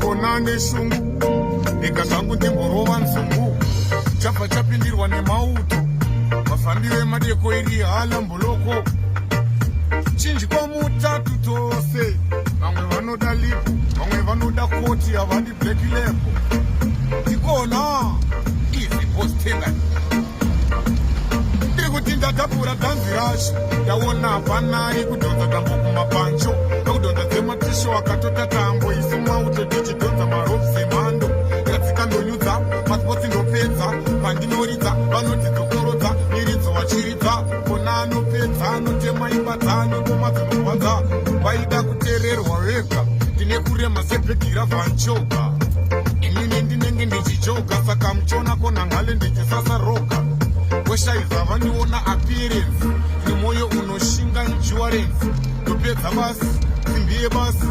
kona neshungu ega zvangu ndimborova nzungu chabva chapindirwa nemauto vafambiro emadeko iri hala mboloko chinji kwamutatu tose vamwe vanoda lipo vamwe vanoda koti havadi black lebo tikona izi postengani ndiri kuti ndadhabhura dhanzi racho ndaona panari kudhonza tambo kumapancho nakudhonza dzematisho akatota tambo isi mauto tichidhonza marovs emhando ratsikandonyudza masipotsi ndopedza pandinoridza vanoti dzokorodza iridzo wachiridza kona anopedza anotema imba dzanongoma dzinorwadza vaida kuteererwa vega ndine kurema sebhegira vanchoga inini ndinenge ndichijoga saka muchiona kona ngale ndichisasa roga weshaiza vandiona appearance nemwoyo unoshinga insurance ndopedza basi simbi yebasi